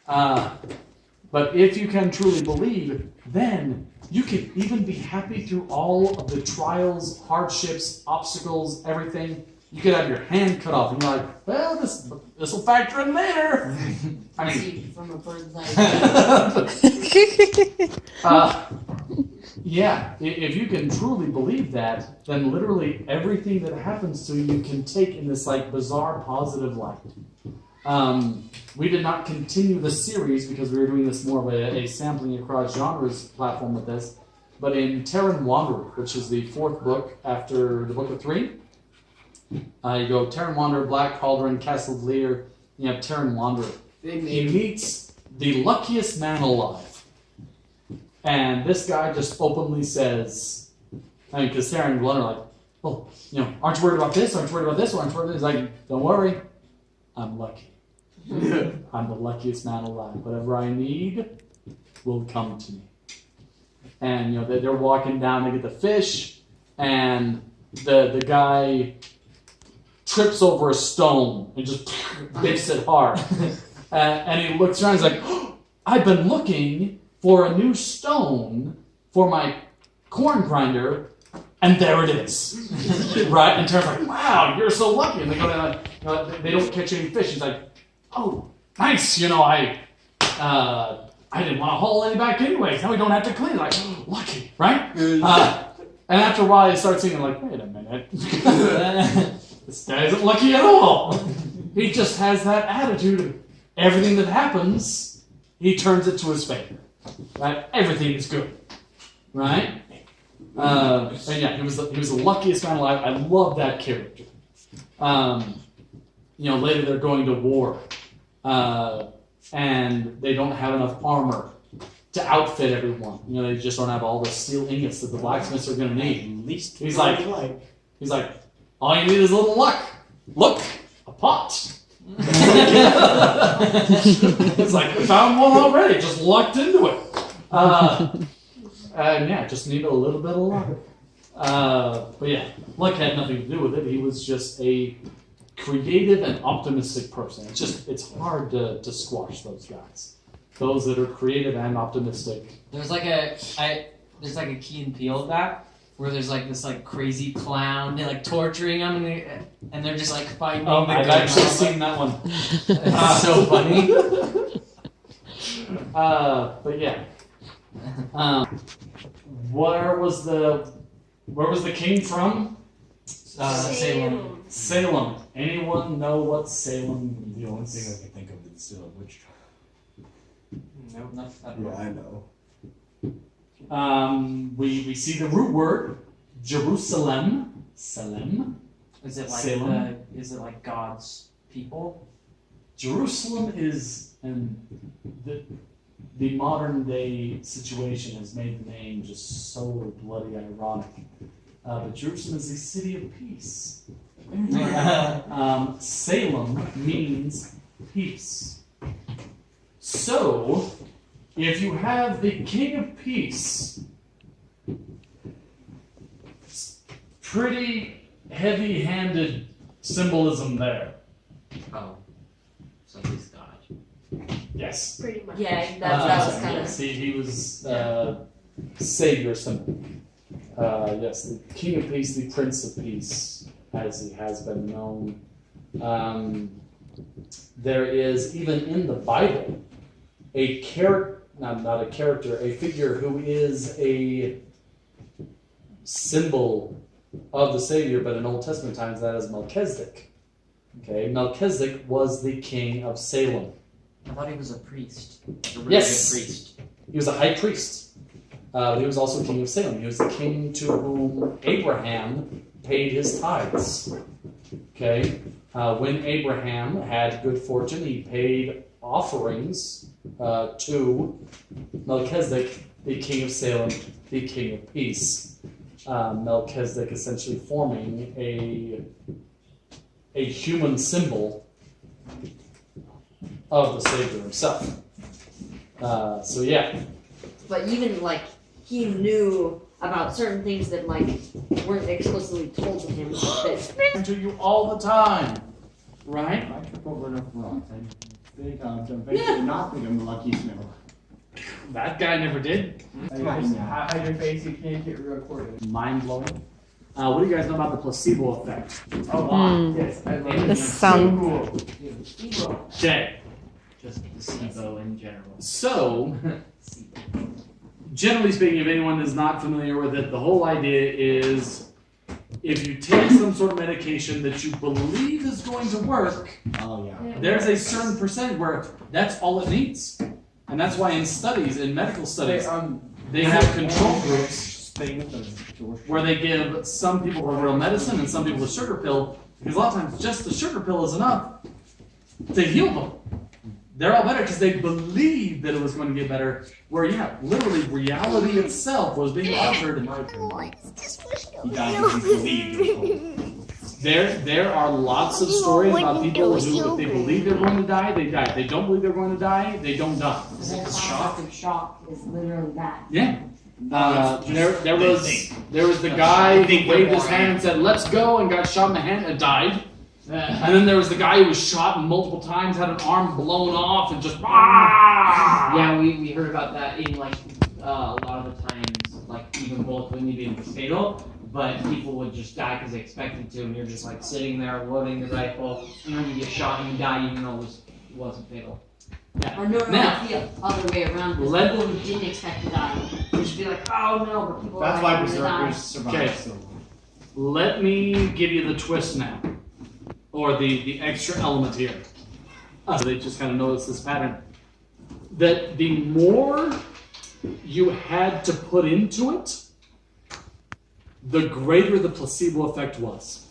But if you can truly believe, then you can even be happy through all of the trials, hardships, obstacles, everything. You could have your hand cut off, and you're like, well, this will factor in later. I mean, see from a bird's eye. Yeah, if you can truly believe that, then literally everything that happens to you can take in this like bizarre positive light. We did not continue the series because we were doing this more of a sampling across genres platform with this. But in Terran Wanderer, which is the fourth book after the Book of Three, you go Terran Wanderer, Black Cauldron, Castle of Lear, you have Terran Wanderer. He meets the luckiest man alive. And this guy just openly says, I mean, because Terran Wanderer like, well, aren't you worried about this? Aren't you worried about this? Aren't you worried about this? He's like, don't worry, I'm lucky. I'm the luckiest man alive. Whatever I need will come to me. And they're walking down to get the fish, and the guy trips over a stone and just hits it hard. And he looks around. He's like, oh, I've been looking for a new stone for my corn grinder, and there it is. Right? And Terran's like, wow, you're so lucky. And they go down, they don't catch any fish. He's like, oh, nice. I didn't want to haul any back anyways. Now we don't have to clean. Like, oh, lucky, right? And after a while, he starts thinking, like, wait a minute. This guy isn't lucky at all. He just has that attitude of everything that happens, he turns it to his favor. Right? Everything is good. Right? And yeah, he was the luckiest man alive. I love that character. Later they're going to war. And they don't have enough armor to outfit everyone. They just don't have all the steel ingots that the blacksmiths are going to need. At least he's like, all you need is a little luck. Look, a pot. It's like, we found one already, just lucked into it. And yeah, just need a little bit of luck. But yeah, luck had nothing to do with it. He was just a creative and optimistic person. It's hard to squash those guys. Those that are creative and optimistic. There's like a Key and Peele of that, where there's like this like crazy clown, they're like torturing them, and they're just like fighting. Oh, I've actually seen that one. It's so funny. But yeah. Where was the king from? Salem. Salem. Anyone know what Salem means? The only thing I can think of is still a witch trial. Nope, not that. Yeah, I know. We see the root word Jerusalem. Salem. Is it like Salem? is it like God's people? Jerusalem is, and the modern day situation has made the name just so bloody ironic. But Jerusalem is the city of peace. Salem means peace. So, if you have the King of Peace, it's pretty heavy-handed symbolism there. Oh, so he's God. Yes. Pretty much. Yeah, that was kind of. Yes, he was savior symbol. Yes, the King of Peace, the Prince of Peace, as he has been known. There is, even in the Bible, a character, not a character, a figure who is a symbol of the Savior, but in Old Testament times that is Melchizedek. Okay, Melchizedek was the king of Salem. I thought he was a priest. A really Yes. good priest. He was a high priest. He was also king of Salem. He was the king to whom Abraham paid his tithes. Okay? When Abraham had good fortune, he paid offerings to Melchizedek, the king of Salem, the king of peace. Melchizedek essentially forming a human symbol of the Savior himself. So yeah. But even like he knew about certain things that like weren't explicitly told to him. That To you all the time, right? I trip over enough rocks. Fake I'm fake not think I'm the luckiest now. That guy never did. Hide your face, you can't get recorded. Mind blowing. What do you guys know about the placebo effect? Yes, I love This sounds cool. Okay. Just placebo in general. So, generally speaking, if anyone is not familiar with it, the whole idea is if you take some sort of medication that you believe is going to work, Oh yeah. there's a certain percentage where that's all it needs. And that's why in studies, in medical studies, they have control groups where they give some people the real medicine and some people the sugar pill, because a lot of times just the sugar pill is enough to heal them. They're all better because they believed that it was going to get better, where literally reality itself was being altered. He died because he believed it was cold. There are lots of stories about people who, if they believe they're going to die, they die. If they don't believe they're going to die, they don't die. Shock is literally that. Yeah. There was the guy who waved his hand and said, "Let's go," and got shot in the hand and died. And then there was the guy who was shot multiple times, had an arm blown off, and just Yeah, we heard about that in like a lot of the times, like even both wouldn't even be fatal, but people would just die because they expected to, and you're just like sitting there loading the rifle, and then you get shot and you die even though it wasn't fatal. Or no, Now- it's the other way around. Because Let- people who didn't expect to die would just be like, oh no, but people That's are why like, gonna die. berserkers survive Okay. so long. Let me give you the twist now, or the extra element here. So they just kind of notice this pattern. That the more you had to put into it, the greater the placebo effect was.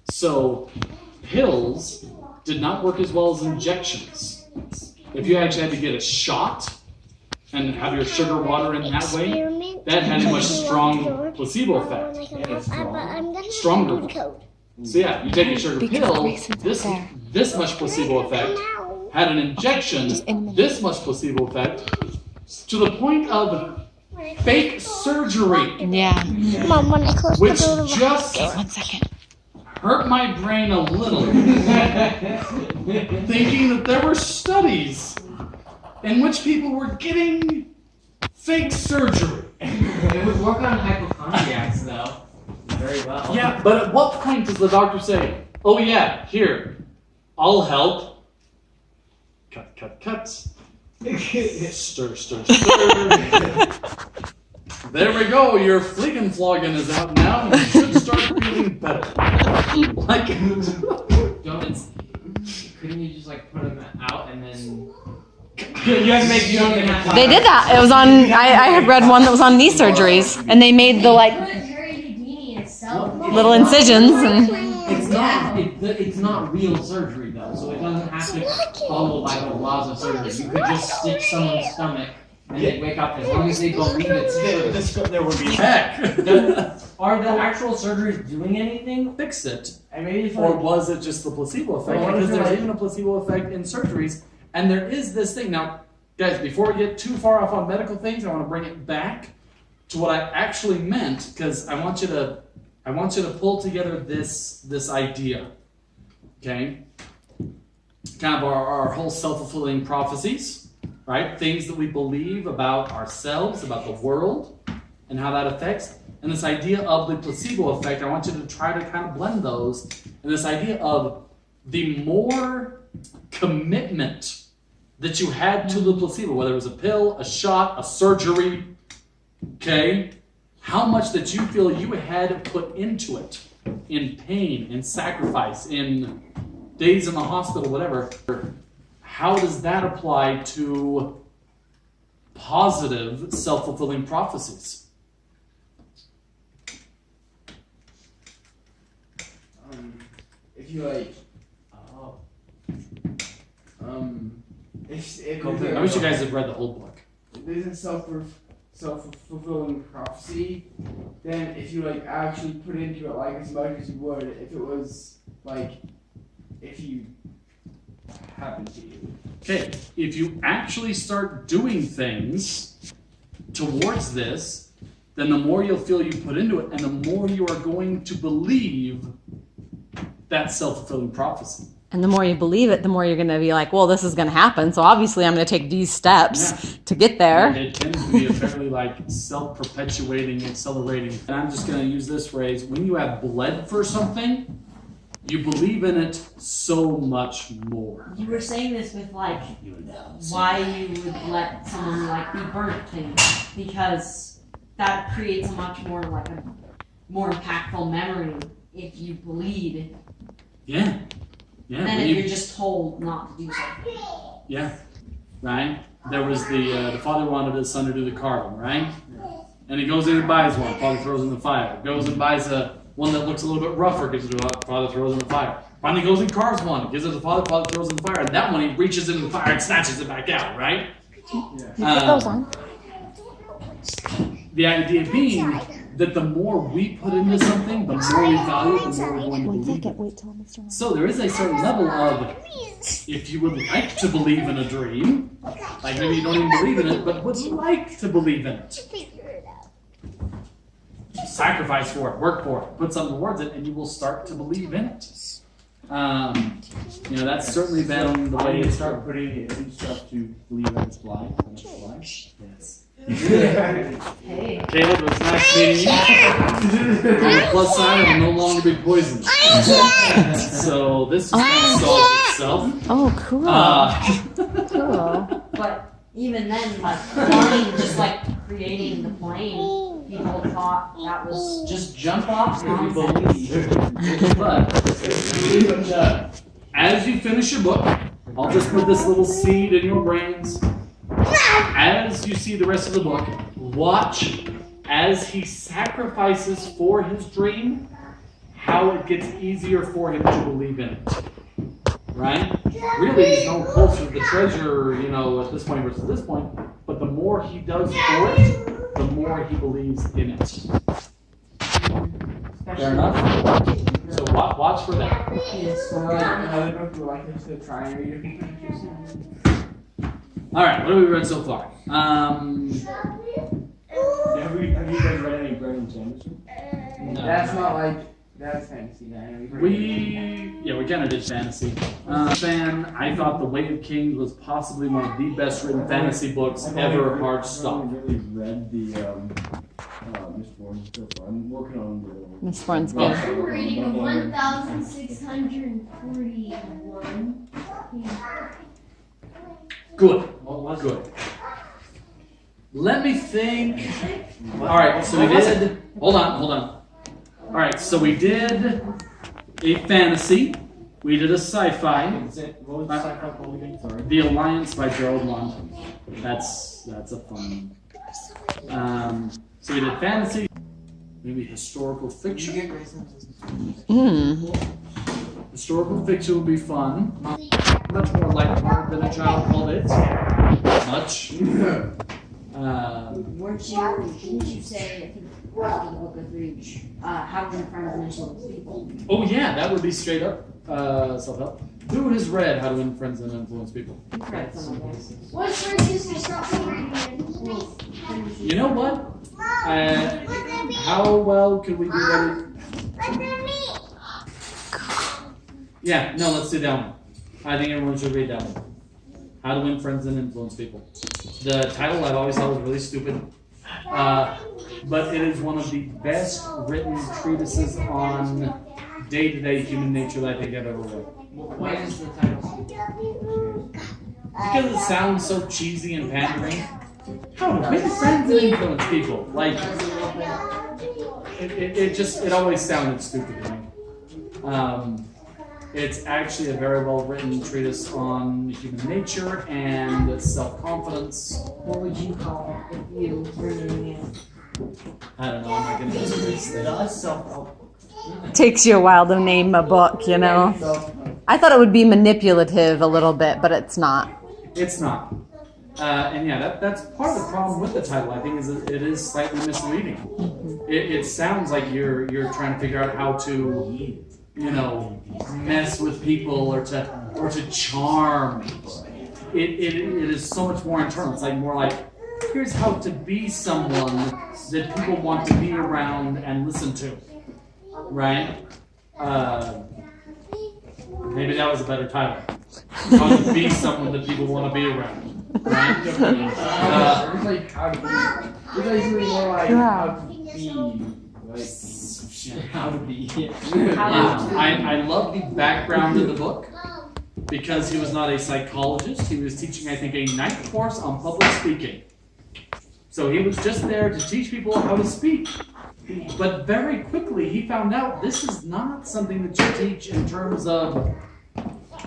So pills did not work as well as injections. If you actually had to get a shot and have your sugar water in that way, that had a much strong placebo effect. Stronger. So yeah, you take a sugar pill, this much placebo effect. Had an injection, this much placebo effect, to the point of fake surgery, yeah. Mom, when I close which the door, just okay, 1 second. hurt my brain a little, thinking that there were studies in which people were getting fake surgery. It would work on hypochondriacs though, very well. Yeah, but at what point does the doctor say, "Oh yeah, here, I'll help"? Cut, cut, cut. Stir, stir, stir. There we go. Your Fliegenflogen is out now. You should start feeling better. Like, Couldn't you just like put them out and then? You have to make your own. They did that. It was on. I had read one that was on knee surgeries, and they made the like little incisions and. It's not real surgery though, so it doesn't have to follow by the laws of surgery. You could just stitch someone's stomach and they wake up as long as they believe it's true. There would be heck. Are the actual surgeries doing anything? Fix it. I mean, if Or was it just the placebo effect? Or Because was it there's like- even a placebo effect in surgeries. And there is this thing. Now, guys, before we get too far off on medical things, I want to bring it back to what I actually meant, because I want you to pull together this idea. Okay? Kind of our whole self-fulfilling prophecies, right? Things that we believe about ourselves, about the world, and how that affects. And this idea of the placebo effect, I want you to try to kind of blend those. And this idea of the more commitment that you had to the placebo, whether it was a pill, a shot, a surgery, okay? How much that you feel you had put into it in pain, in sacrifice, in days in the hospital, whatever. How does that apply to positive self-fulfilling prophecies? if you like, if I wish you guys had read the whole book. if there's a self-fulfilling prophecy, then if you like actually put into it like as much as you would if it was like if you happened to you. Okay, if you actually start doing things towards this, then the more you'll feel you put into it, and the more you are going to believe that self-fulfilling prophecy. And the more you believe it, the more you're going to be like, well, this is going to happen. So obviously I'm going to take these steps to get there. It tends to be a fairly like self-perpetuating, accelerating. And I'm just going to use this phrase. When you have bled for something, you believe in it so much more. You were saying this with like why you would let someone like be burnt things, because that creates a much more like a more impactful memory if you bleed Yeah. Yeah. than when if you- you're just told not to do something. Yeah. Right? There was the father wanted his son to do the carving, right? And he goes in and buys one. Father throws in the fire. Goes and buys one that looks a little bit rougher. Gives it to the father, throws in the fire. Finally goes and carves one. Gives it to the father. Father throws in the fire. And that one he reaches into the fire and snatches it back out, right? on. The idea being that the more we put into something, the more we value it, the more we're going to believe it. Wait till Mr. So there is a certain level of, if you would like to believe in a dream, like maybe you don't even believe in it, but would like to believe in it. Sacrifice for it, work for it, put something towards it, and you will start to believe in it. That's certainly been the way you it's start putting it in stuff to believe that it's blind. Yes. Hey. Caleb, it was nice meeting you. On the plus side, I will no longer be poisoned. So this is going to solve itself. Oh, cool. Cool. But even then, like flying, just like creating the plane, people thought that was Just jump off if you nonsense. believe. But as you finish your book, I'll just put this little seed in your brains. As you see the rest of the book, watch as he sacrifices for his dream, how it gets easier for him to believe in it. Right? Really, he's no closer to the treasure, at this point versus this point, but the more he does for it, the more he believes in it. Fair enough? So watch for that. Another book you like is to try and read it. Alright, what have we read so far? Have you guys read any Brandon Sanderson? No. That's fantasy. We kind of did fantasy. I thought The Way of Kings was possibly one of the best written fantasy books ever hardstop. I've only really read the Miss Thorne so far. I'm working on the Miss Thorne's Oh. good. I'm reading 1,641. Good. Good. Let me think. Alright, so we did. Hold on. Alright, so we did a fantasy. We did a sci-fi. What was the sci-fi called again? Sorry. The Alliance by Gerald Lund. That's a fun one. So we did fantasy, maybe historical fiction. Historical fiction would be fun. Much more lighthearted than a child called it. Much. didn't you say, I think, after the book of Reach, how to win friends and influence people? Oh yeah, that would be straight up self-help. Who has read How to Win Friends and Influence People? You've read some of those. What's for you to stop reading? You know what? How well could we do that? Yeah, no, let's do that one. I think everyone should read that one. How to Win Friends and Influence People. The title I've always thought was really stupid. But it is one of the best written treatises on day-to-day human nature that I think I've ever read. Why is the title? Because it sounds so cheesy and pandering. How to win friends and influence people. Like, it always sounded stupid to me. It's actually a very well written treatise on human nature and self-confidence. What would you call it if you were doing it? I don't know, I'm not going to do this thing. Takes you a while to name a book, I thought it would be manipulative a little bit, but it's not. It's not. And yeah, that's part of the problem with the title, I think, is that it is slightly misleading. It sounds like you're trying to figure out how to, mess with people or to charm. It is so much more internal. It's like more like, here's how to be someone that people want to be around and listen to. Right? Maybe that was a better title. How to be someone that people want to be around. Right? It's like how to be. It's like really more like how to be. Like How to be. I love the background of the book because he was not a psychologist. He was teaching, I think, a night course on public speaking. So he was just there to teach people how to speak. But very quickly he found out this is not something that you teach in terms of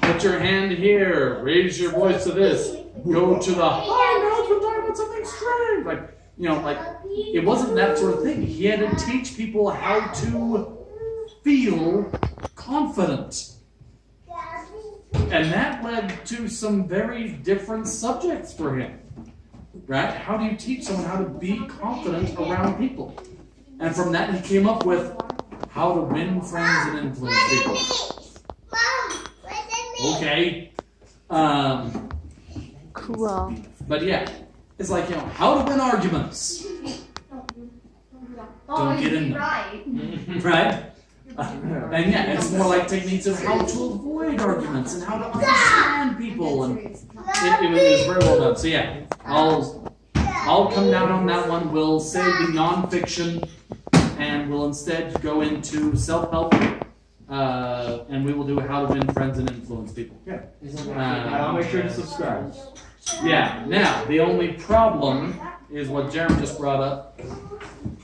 put your hand here, raise your voice to this, go to the high notes, we're talking about something strange. Like, it wasn't that sort of thing. He had to teach people how to feel confident. And that led to some very different subjects for him. Right? How do you teach someone how to be confident around people? And from that he came up with how to win friends and influence people. Okay. Cool. But yeah, it's like, how to win arguments. Don't get in them. Right? And yeah, it's more like techniques of how to avoid arguments and how to understand people. And it was very well done. So yeah, I'll come down on that one. We'll say the nonfiction and we'll instead go into self-help. And we will do how to win friends and influence people. Yeah. I'll make sure to subscribe. Yeah. Now, the only problem is what Jeremy just brought up.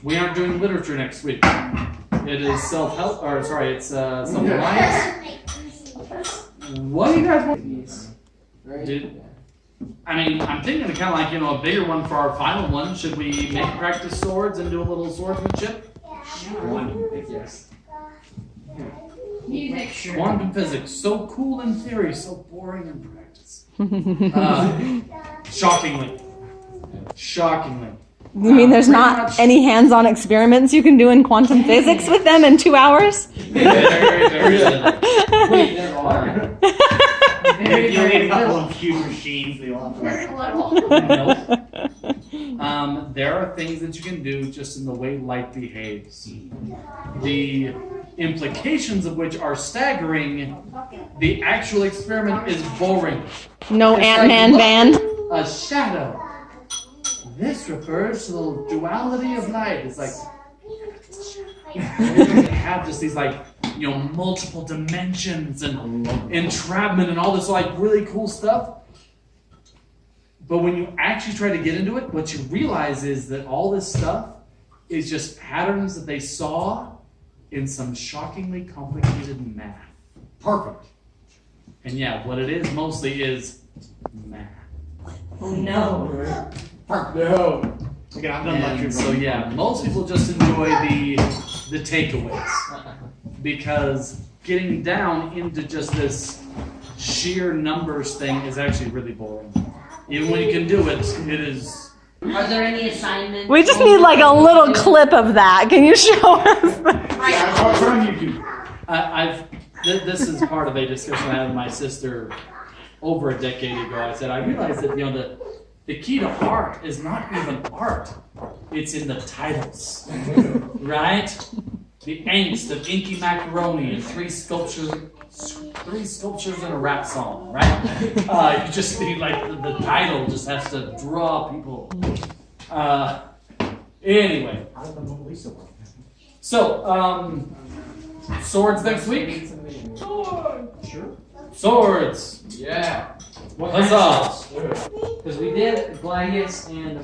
We aren't doing literature next week. It is self-help, or sorry, it's self-reliance. What do you guys want? I'm thinking of kind of like, a bigger one for our final one. Should we make practice swords and do a little swordsmanship? Yes. Quantum physics, so cool in theory, so boring in practice. Shockingly. You mean there's not any hands-on experiments you can do in quantum physics with them in 2 hours? Very good. Wait, there are. You need a couple of huge machines. They all have Nope. There are things that you can do just in the way light behaves. The implications of which are staggering. The actual experiment is boring. No It's Ant-Man like, band. look, a shadow. This refers to the duality of light. It's like you have just these multiple dimensions and entrapment and all this really cool stuff. But when you actually try to get into it, what you realize is that all this stuff is just patterns that they saw in some shockingly complicated math. Perfect. And yeah, what it is mostly is math. Oh no. No. Okay, I'm done lecturing. And so yeah, most people just enjoy the takeaways because getting down into just this sheer numbers thing is actually really boring. Even when you can do it, it is. Are there any assignments? We just need like a little clip of that. Can you show us? This is part of a discussion I had with my sister over a decade ago. I said I realized that the key to art is not even art; it's in the titles, right? The angst of inky macaroni and three sculptures in a rap song, right? You just need the title just has to draw people. Anyway, so swords next week. Sure. Swords. Yeah. Huzzah! Because we did Gladius and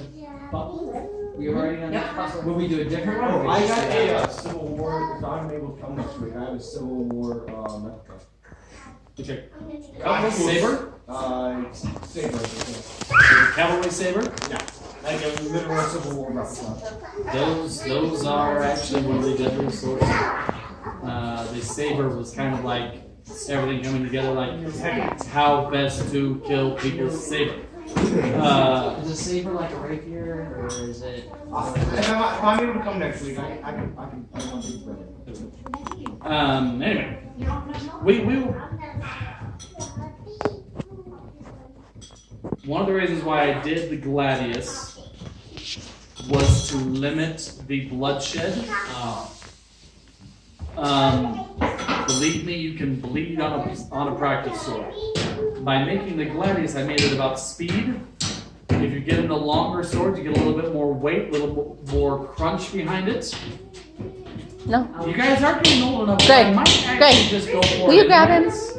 we already done that. Will we do a different one? Or I got a Civil War. If I'm able to come next week, I have a Civil War replica. Okay. Saber. Saber. Cavalry saber. Yeah. Like a literal Civil War replica. Those are actually really deadly swords. The saber was kind of like everything coming together, like how best to kill people. Saber. Is a saber like a rapier, or is it? If I'm able to come next week, I can be ready. Anyway, we one of the reasons why I did the Gladius was to limit the bloodshed. Believe me, you can bleed on a practice sword. By making the gladius, I made it about speed. If you get into longer swords, you get a little bit more weight, a little more crunch behind it. No. You guys are getting old enough. Greg, I might actually Greg, just go for will it you grab him? anyways.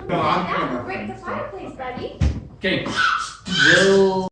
No, I'm Yeah, break the fireplace, buddy. Okay. Will